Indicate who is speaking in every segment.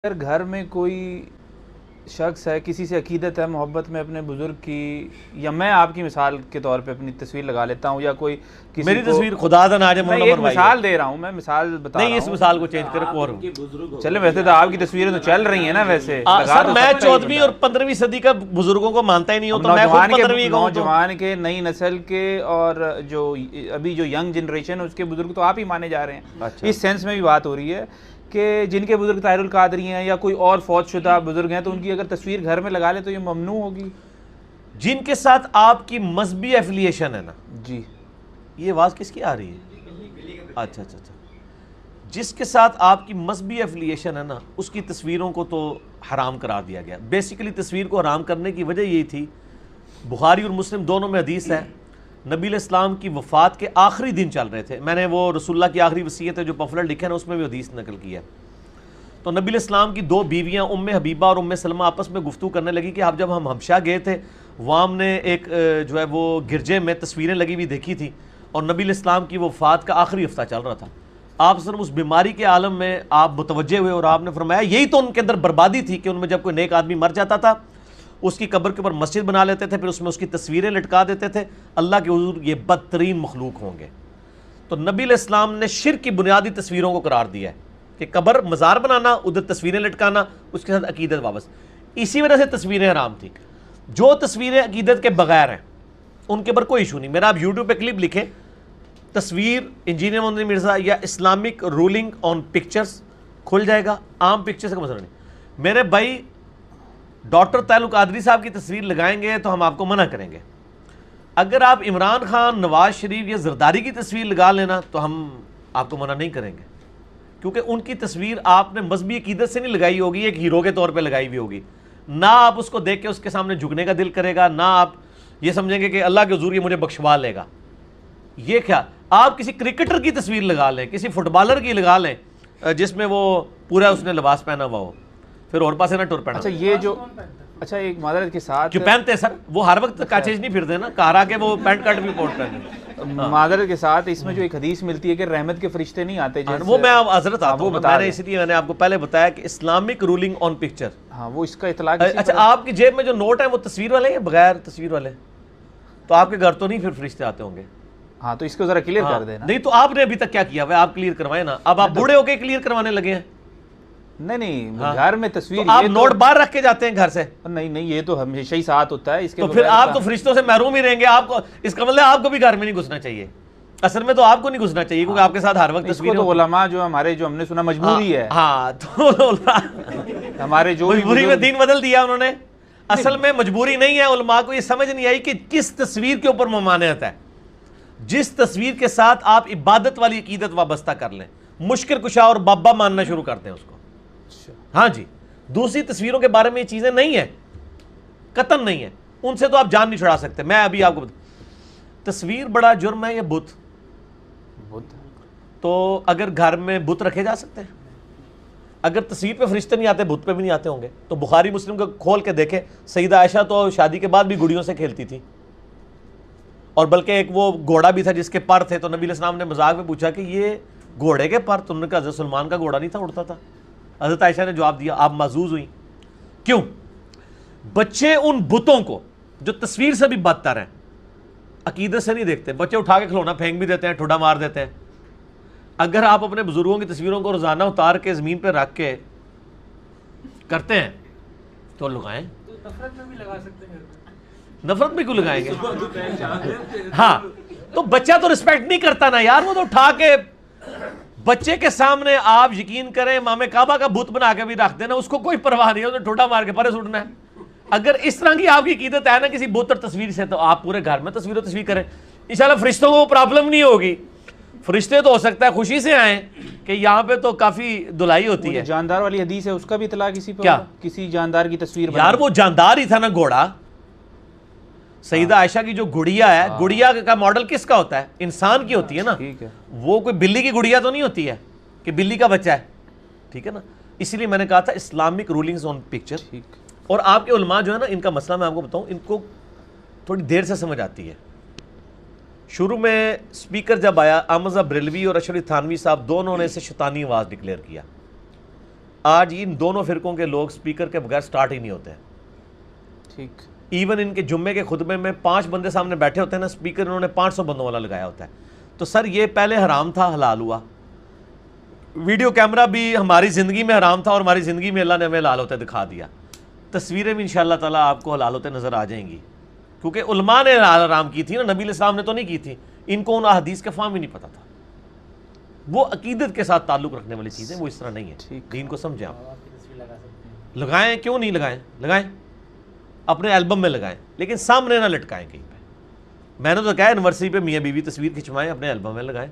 Speaker 1: اگر گھر میں کوئی شخص ہے، کسی سے عقیدت ہے، محبت میں اپنے بزرگ کی، یا میں آپ کی مثال کے طور پہ اپنی تصویر لگا لیتا ہوں، یا کوئی کسی
Speaker 2: میری تصویر خدا دا ناجم
Speaker 1: میں ایک مثال دے رہا ہوں، میں مثال بتا رہا ہوں،
Speaker 2: نہیں اس مثال کو چینج کرے اور
Speaker 1: چلے ویسے تو آپ کی تصویریں تو چل رہی ہیں نا، ویسے
Speaker 2: سر میں 14ویں اور 15ویں صدی کا بزرگوں کو مانتا ہی نہیں ہوں، تو میں خود 15ویں کا ہوں۔
Speaker 1: نوجوان کے، نئی نسل کے، اور جو ابھی جو ینگ جنریشن ہے اس کے بزرگ تو آپ ہی مانے جا رہے ہیں۔ اس سینس میں بھی بات ہو رہی ہے کہ جن کے بزرگ طاہر القادری ہیں یا کوئی اور فوت شدہ بزرگ ہیں، تو ان کی اگر تصویر گھر میں لگا لیں تو یہ ممنوع ہوگی؟
Speaker 2: جن کے ساتھ آپ کی مذہبی ایفیلیشن ہے نا
Speaker 1: جی،
Speaker 2: یہ آواز کس کی آ رہی ہے؟ اچھا اچھا اچھا، جس کے ساتھ آپ کی مذہبی ایفیلیشن ہے نا اس کی تصویروں کو تو حرام قرار دیا گیا۔ بیسیکلی تصویر کو حرام کرنے کی وجہ یہی تھی، بخاری اور مسلم دونوں میں حدیث ہے، نبی علیہ السلام کی وفات کے آخری دن چل رہے تھے، میں نے وہ رسول اللہ کی آخری وصیت ہے جو پمفلٹ لکھے نا اس میں بھی حدیث نقل کی ہے۔ تو نبی علیہ السلام کی دو بیویاں ام حبیبہ اور ام سلمہ آپس میں گفتگو کرنے لگی کہ اب جب ہم حبشہ گئے تھے وہاں ہم نے ایک جو ہے وہ گرجے میں تصویریں لگی ہوئی دیکھی تھی، اور نبی علیہ السلام کی وفات کا آخری ہفتہ چل رہا تھا، آپ صرف اس بیماری کے عالم میں آپ متوجہ ہوئے اور آپ نے فرمایا یہی تو ان کے اندر بربادی تھی کہ ان میں جب کوئی نیک آدمی مر جاتا تھا اس کی قبر کے اوپر مسجد بنا لیتے تھے، پھر اس میں اس کی تصویریں لٹکا دیتے تھے، اللہ کے حضور یہ بدترین مخلوق ہوں گے۔ تو نبی علیہ السلام نے شرک کی بنیادی تصویروں کو قرار دیا ہے کہ قبر مزار بنانا، ادھر تصویریں لٹکانا، اس کے ساتھ عقیدت وابستہ، اسی وجہ سے تصویریں حرام تھی۔ جو تصویریں عقیدت کے بغیر ہیں ان کے اوپر کوئی ایشو نہیں۔ میرا آپ یوٹیوب پہ کلپ لکھیں تصویر انجینئر محمد مرزا یا اسلامک رولنگ آن پکچرز، کھل جائے گا، عام پکچرز کا مسئلہ نہیں۔ میرے بھائی ڈاکٹر طاہر القادری صاحب کی تصویر لگائیں گے تو ہم آپ کو منع کریں گے، اگر آپ عمران خان، نواز شریف یا زرداری کی تصویر لگا لینا تو ہم آپ کو منع نہیں کریں گے، کیونکہ ان کی تصویر آپ نے مذہبی عقیدت سے نہیں لگائی ہوگی، ایک ہیرو کے طور پہ لگائی ہوئی ہوگی، نہ آپ اس کو دیکھ کے اس کے سامنے جھکنے کا دل کرے گا، نہ آپ یہ سمجھیں گے کہ اللہ کے حضور یہ مجھے بخشوا لے گا۔ یہ کیا، آپ کسی کرکٹر کی تصویر لگا لیں، کسی فٹ بالر کی لگا لیں جس میں وہ پورا اس نے لباس پہنا ہوا ہو، پھر اور پاسے نہ ٹور پہنا۔
Speaker 1: اچھا یہ جو ایک معذرت کے ساتھ
Speaker 2: جو پہنتے ہیں سر وہ ہر وقت کاچیز نہیں پھرتے نا، کہا کہ وہ پینٹ کٹ بھی کوٹ پہنے۔
Speaker 1: معذرت کے ساتھ اس میں جو ایک حدیث ملتی ہے کہ رحمت کے فرشتے نہیں آتے،
Speaker 2: وہ میں حضرت آتا ہوں، میں نے اس لیے میں نے آپ کو پہلے بتایا کہ اسلامک رولنگ آن پکچر،
Speaker 1: ہاں وہ اس کا اطلاق۔
Speaker 2: اچھا آپ کی جیب میں جو نوٹ ہیں وہ تصویر والے ہیں یا بغیر تصویر والے؟ تو آپ کے گھر تو نہیں پھر فرشتے آتے ہوں گے؟
Speaker 1: ہاں تو اس کو ذرا کلیئر کر دینا۔
Speaker 2: نہیں تو آپ نے ابھی تک کیا کیا ہوا ہے، آپ کلیئر کروائیں نا، اب آپ بوڑھے ہو کے کلیئر کروانے لگے ہیں؟
Speaker 1: نہیں گھر میں تصویر
Speaker 2: آپ نوٹ باہر رکھ کے جاتے ہیں گھر سے؟
Speaker 1: نہیں یہ تو ہمیشہ ہی ساتھ ہوتا ہے، اس کے
Speaker 2: تو پھر آپ تو فرشتوں سے محروم ہی رہیں گے، آپ کو اس کا مطلب آپ کو بھی گھر میں نہیں گھسنا چاہیے، اصل میں تو آپ کو نہیں گھسنا چاہیے کیونکہ آپ کے ساتھ ہر وقت تصویر
Speaker 1: تو علماء جو ہمارے جو ہم نے سنا مجبوری ہے،
Speaker 2: ہاں تو
Speaker 1: ہمارے جو
Speaker 2: مجبوری میں دین بدل دیا انہوں نے، اصل میں مجبوری نہیں ہے، علماء کو یہ سمجھ نہیں آئی کہ کس تصویر کے اوپر ممانعت ہے، جس تصویر کے ساتھ آپ عبادت والی عقیدت وابستہ کر لیں، مشکل کشا اور بابا ماننا شروع کر دیں اس کو، ہاں جی، دوسری تصویروں کے بارے میں یہ چیزیں نہیں ہیں، قطعاً نہیں ہیں، ان سے تو آپ جان نہیں چھڑا سکتے۔ میں ابھی آپ کو تصویر بڑا جرم ہے یا بت؟ تو اگر گھر میں بت رکھے جا سکتے ہیں؟ اگر تصویر پہ فرشتے نہیں آتے بت پہ بھی نہیں آتے ہوں گے؟ تو بخاری مسلم کو کھول کے دیکھیں، سیدہ عائشہ تو شادی کے بعد بھی گڑیوں سے کھیلتی تھی، اور بلکہ ایک وہ گھوڑا بھی تھا جس کے پر تھے، تو نبی علیہ السلام نے مذاق میں پوچھا کہ یہ گھوڑے کے پر؟ تو انہوں نے کہا حضرت سلمان کا گھوڑا نہیں تھا، اڑتا تھا۔ حضرت عائشہ نے جواب دیا آپ محظوظ ہوئی، کیوں؟ بچے ان بتوں کو جو تصویر سے بھی بدتر ہیں عقیدت سے نہیں دیکھتے، بچے اٹھا کے کھلونا پھینک بھی دیتے ہیں، ٹھوڈا مار دیتے ہیں۔ اگر آپ اپنے بزرگوں کی تصویروں کو روزانہ اتار کے زمین پہ رکھ کے کرتے ہیں تو لگائیں،
Speaker 3: نفرت میں بھی لگا سکتے ہیں،
Speaker 2: نفرت میں کیوں لگائیں گے؟ ہاں تو بچہ تو رسپیکٹ نہیں کرتا نا یار، وہ تو اٹھا کے بچے کے سامنے آپ یقین کریں امام کعبہ کا بت بنا کے بھی رکھ دینا، اس کو کوئی پرواہ نہیں ہے، تو ٹھوڈا مار کے پرے سٹنا ہے۔ اگر اس طرح کی آپ کی عقیدت ہے نا کسی بت اور تصویر سے، تو آپ پورے گھر میں تصویر کریں، انشاءاللہ فرشتوں کو پرابلم نہیں ہوگی۔ فرشتے تو ہو سکتا ہے خوشی سے آئیں کہ یہاں پہ تو کافی دلائی ہوتی ہے۔
Speaker 1: جاندار والی حدیث ہے، اس کا بھی اطلاق اسی پہ؟
Speaker 2: کیا
Speaker 1: کسی جاندار کی تصویر؟
Speaker 2: یار وہ جاندار ہی تھا نا گھوڑا، سیدہ عائشہ کی جو گڑیا ہے، گڑیا کا ماڈل کس کا ہوتا ہے؟ انسان کی ہوتی ہے نا، وہ کوئی بلی کی گڑیا تو نہیں ہوتی ہے کہ بلی کا بچہ ہے، ٹھیک ہے نا؟ اسی لیے میں نے کہا تھا اسلامک رولنگز آن پکچر۔ اور آپ کے علماء جو ہے نا، ان کا مسئلہ میں آپ کو بتاؤں، ان کو تھوڑی دیر سے سمجھ آتی ہے۔ شروع میں سپیکر جب آیا، احمد بریلوی اور اشرف تھانوی صاحب دونوں نے اسے شیطانی آواز ڈکلیئر کیا، آج ان دونوں فرقوں کے لوگ سپیکر کے بغیر سٹارٹ ہی نہیں ہوتے ہیں.
Speaker 1: ٹھیک.
Speaker 2: ایون ان کے جمعے کے خطبے میں 5 بندے سامنے بیٹھے ہوتے ہیں نا, سپیکر انہوں نے 500 بندوں والا لگایا ہوتا ہے. تو سر یہ پہلے حرام تھا, حلال ہوا. ویڈیو کیمرہ بھی ہماری زندگی میں حرام تھا اور ہماری زندگی میں اللہ نے ہمیں حلال ہوتے دکھا دیا. تصویریں بھی انشاءاللہ تعالیٰ آپ کو حلال ہوتے نظر آ جائیں گی, کیونکہ علماء نے حلال حرام کی تھی نا, نبی علیہ السلام نے تو نہیں کی تھی. ان کو ان احادیث کا فہم ہی نہیں پتا تھا. وہ عقیدت کے ساتھ تعلق رکھنے والی چیزیں, وہ اس طرح نہیں ہے. دین کو سمجھیں آپ. لگائیں, کیوں نہیں لگائیں, لگائیں اپنے البم میں لگائیں, لیکن سامنے نہ لٹکائیں کہیں پہ. میں نے تو کہا اینیورسری پہ میاں بیوی تصویر کھنچوائیں, اپنے البم میں لگائیں.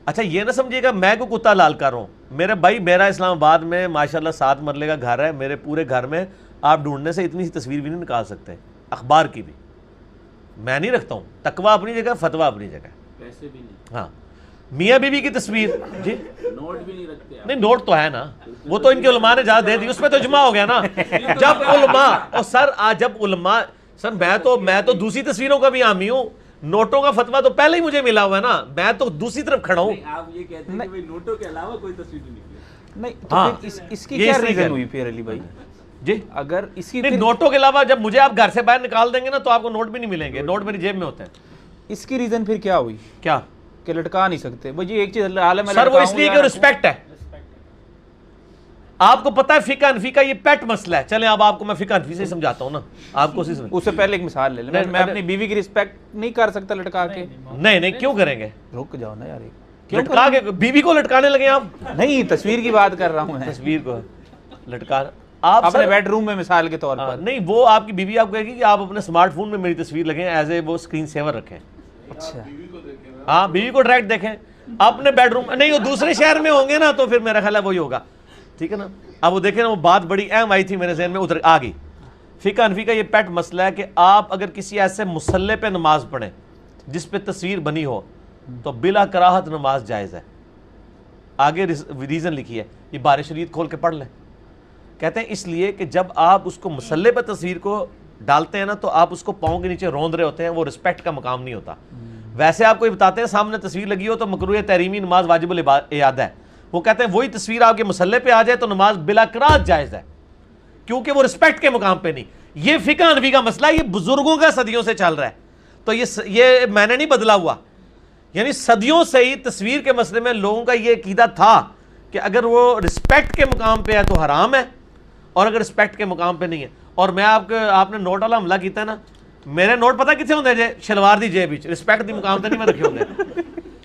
Speaker 2: اچھا یہ نہ سمجھیے گا میں کو کتا لال کر رہا ہوں. میرے بھائی, میرا اسلام آباد میں ماشاءاللہ 7 مرلے کا گھر ہے. میرے پورے گھر میں آپ ڈھونڈنے سے اتنی سی تصویر بھی نہیں نکال سکتے, اخبار کی بھی. میں نہیں رکھتا ہوں. تقویٰ اپنی جگہ, فتویٰ اپنی جگہ.
Speaker 3: پیسے بھی نہیں.
Speaker 2: ہاں, میاں بیوی کی تصویر جی,
Speaker 3: نوٹ بھی نہیں رکھتے.
Speaker 2: نہیں نوٹ تو ہے نا, وہ تو ان کے علماء نے اجازت دے دی, اس پہ تو اجماع ہو گیا نا. جب علماء, اور سر آج جب علماء, سر میں تو دوسری تصویروں کا بھی حامی ہوں. نوٹوں کا فتویٰ تو پہلے ہی مجھے ملا ہوا ہے نا, میں تو دوسری طرف کھڑا ہوں.
Speaker 3: آپ یہ کہتے ہیں کہ بھئی نوٹوں کے علاوہ کوئی تصویر نہیں نکلی.
Speaker 1: نہیں تو پھر اس کی کیا ریزن ہوئی پھر علی بھائی
Speaker 2: جی؟
Speaker 1: اگر اس کی
Speaker 2: نوٹوں کے علاوہ جب مجھے آپ گھر سے باہر نکال دیں گے نا تو آپ کو نوٹ بھی نہیں ملیں گے. نوٹ میری جیب میں ہوتے ہیں.
Speaker 1: اس کی ریزن پھر کیا ہوئی
Speaker 2: کیا
Speaker 1: کہ لٹکا نہیں سکتے؟ وہ جی ایک چیز عالم ہے
Speaker 2: سر, وہ اس لیے کہ رسپیکٹ ہے. آپ کو پتا ہے فقہ حنفی کا یہ پیٹ مسئلہ ہے. چلیں اب آپ کو میں فقہ حنفی سے سمجھاتا ہوں نا, آپ کو
Speaker 1: اس سے پہلے ایک مثال لے لیں. میں اپنی بیوی کی رسپیکٹ نہیں کر سکتا لٹکا کے.
Speaker 2: نہیں کیوں کریں گے,
Speaker 1: رک جاؤ نا یار,
Speaker 2: لٹکا کے بیوی کو لٹکانے لگے آپ؟
Speaker 1: نہیں تصویر کی بات کر رہا ہوں میں,
Speaker 2: تصویر کو لٹکا آپ
Speaker 1: اپنے بیڈ روم میں مثال کے طور پر.
Speaker 2: نہیں, وہ آپ کی بیوی آپ کو کہے گی کہ آپ اپنے اسمارٹ فون میں میری تصویر لگیں, ایز اے وہ اسکرین سیور رکھیں.
Speaker 1: اچھا
Speaker 2: ہاں, بیوی کو ڈائریکٹ دیکھیں اپنے بیڈ روم. نہیں, وہ دوسرے شہر میں ہوں گے نا تو پھر میرا خیال ہے وہی ہوگا. ٹھیک ہے نا. اب وہ دیکھیں نا, وہ بات بڑی اہم آئی تھی میرے ذہن میں, ادھر آ گئی. فقہ حنفی کا یہ پیٹ مسئلہ ہے کہ آپ اگر کسی ایسے مصلی پہ نماز پڑھیں جس پہ تصویر بنی ہو تو بلا کراہت نماز جائز ہے. آگے ریزن لکھی ہے, یہ بارِ شریعت کھول کے پڑھ لیں. کہتے ہیں اس لیے کہ جب آپ اس کو مصلی پہ تصویر کو ڈالتے ہیں نا تو آپ اس کو پاؤں کے نیچے روند رہے ہوتے ہیں, وہ رسپیکٹ کا مقام نہیں ہوتا. ویسے آپ کو یہ بتاتے ہیں سامنے تصویر لگی ہو تو مکروہ تحریمی نماز واجب الاعادہ ہے. وہ کہتے ہیں وہی تصویر آپ کے مصلی پہ آ جائے تو نماز بلا کراہت جائز ہے, کیونکہ وہ رسپیکٹ کے مقام پہ نہیں. یہ فقہ حنفی کا مسئلہ, یہ بزرگوں کا صدیوں سے چل رہا ہے. تو یہ میں نے نہیں بدلا ہوا, یعنی صدیوں سے ہی تصویر کے مسئلے میں لوگوں کا یہ عقیدہ تھا کہ اگر وہ رسپیکٹ کے مقام پہ ہے تو حرام ہے, اور اگر رسپیکٹ کے مقام پہ نہیں ہے. اور میں آپ نے نوٹ والا حملہ کیتا ہے نا, میرے نوٹ پتہ کتنے ہوندے جے, شلوار دی جیب وچ, رسپیکٹ دی مقام تے نہیں میں رکھے ہوندے.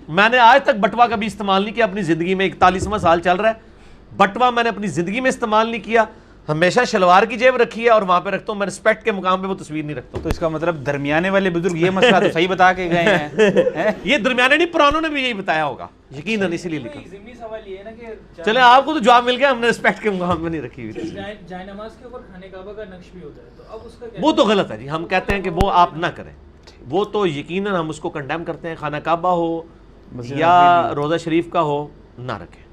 Speaker 2: میں نے آج تک بٹوا کبھی استعمال نہیں کیا اپنی زندگی میں, 41واں سال چل رہا ہے, بٹوا میں نے اپنی زندگی میں استعمال نہیں کیا. ہمیشہ شلوار کی جیب رکھی ہے اور وہاں پہ رکھتا ہوں. میں رسپیکٹ کے مقام پہ وہ تصویر نہیں رکھتا ہوں.
Speaker 1: تو اس کا مطلب درمیانے والے بزرگ یہ مسئلہ تو صحیح بتا کے گئے ہیں.
Speaker 2: یہ درمیانے نہیں, پرانوں نے بھی یہی بتایا ہوگا یقیناً, اسی لیے لکھا.
Speaker 3: ضمنی سوال یہ ہے نا کہ
Speaker 2: چلیں آپ کو تو جواب مل گیا, ہم نے رسپیکٹ کے مقام میں نہیں رکھی ہوئی.
Speaker 3: جائے نماز کے اوپر خانہ کعبہ کا نقش بھی ہوتا ہے, تو اب اس کا
Speaker 2: وہ تو غلط ہے جی. ہم کہتے ہیں کہ وہ آپ نہ کریں, وہ تو یقیناً ہم اس کو کنڈیم کرتے ہیں. خانہ کعبہ ہو یا روضہ شریف کا ہو, نہ رکھیں,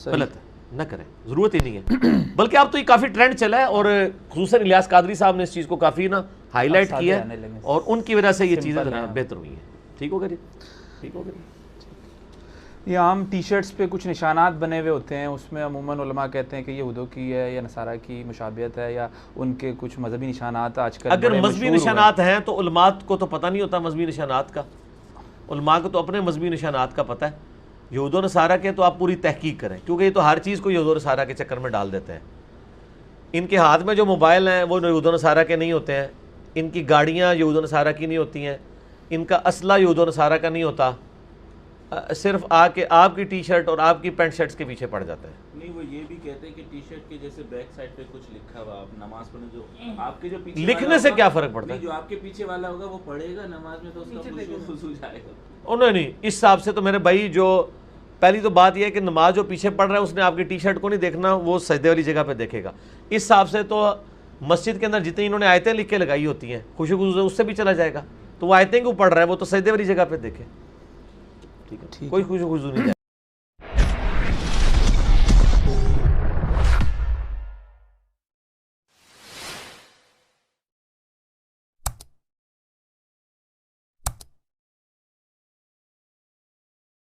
Speaker 2: غلط ہے, نہ کریں, ضرورت ہی نہیں ہے. بلکہ اب تو یہ کافی ٹرینڈ چلا ہے, اور خصوصاً الیاس قادری صاحب نے اس چیز کو کافی نا ہائی لائٹ کیا ہے, اور ان کی وجہ سے یہ چیزیں بہتر ہوئی ہیں. ٹھیک ہوگا جی, ٹھیک ہوگا جی.
Speaker 1: یہ عام ٹی شرٹس پہ کچھ نشانات بنے ہوئے ہوتے ہیں, اس میں عموماً علماء کہتے ہیں کہ یہ یہودوں کی ہے یا نصارہ کی مشابہت ہے, یا ان کے کچھ مذہبی نشانات آج کل
Speaker 2: اگر مذہبی نشانات ہیں تو علماء کو تو پتہ نہیں ہوتا مذہبی نشانات کا. علماء کو تو اپنے مذہبی نشانات کا پتہ ہے. یہود و نصارہ کے تو آپ پوری تحقیق کریں, کیونکہ یہ تو ہر چیز کو یہود و نصارہ کے چکر میں ڈال دیتے ہیں. ان کے ہاتھ میں جو موبائل ہیں وہ یہود و نصارہ کے نہیں ہوتے ہیں, ان کی گاڑیاں یہود و نصارہ کی نہیں ہوتی ہیں, ان کا اسلحہ یہود و نصارہ کا نہیں ہوتا, صرف آ کے آپ کی ٹی شرٹ اور آپ کی پینٹ شرٹس کے پیچھے پڑ جاتا ہے.
Speaker 4: نہیں, وہ یہ بھی کہتے ہیں کہ ٹی شرٹ کے جیسے بیک سائڈ پہ کچھ لکھا ہوا, آپ نماز پڑھنے جو آپ کے جو پیچھے
Speaker 2: لکھنے سے کیا فرق پڑتا ہے,
Speaker 4: جو آپ کے پیچھے والا ہوگا وہ پڑھے گا نماز میں تو اس کا خشوع جائے گا.
Speaker 2: نہیں, اس حساب سے تو میرے بھائی, جو پہلی تو بات یہ ہے کہ نماز جو پیچھے پڑھ رہا ہے اس نے آپ کی ٹی شرٹ کو نہیں دیکھنا, وہ سجدے والی جگہ پہ دیکھے گا. اس حساب سے تو مسجد کے اندر جتنی انہوں نے آیتیں لکھ کے لگائی ہوتی ہیں خوشی خصوصی اس سے بھی چلا جائے گا. تو وہ آیتیں کیوں پڑھ رہا ہے, وہ تو سجدے والی جگہ پہ دیکھے. ٹھیک ہے, کوئی خوشی خصوصی نہیں.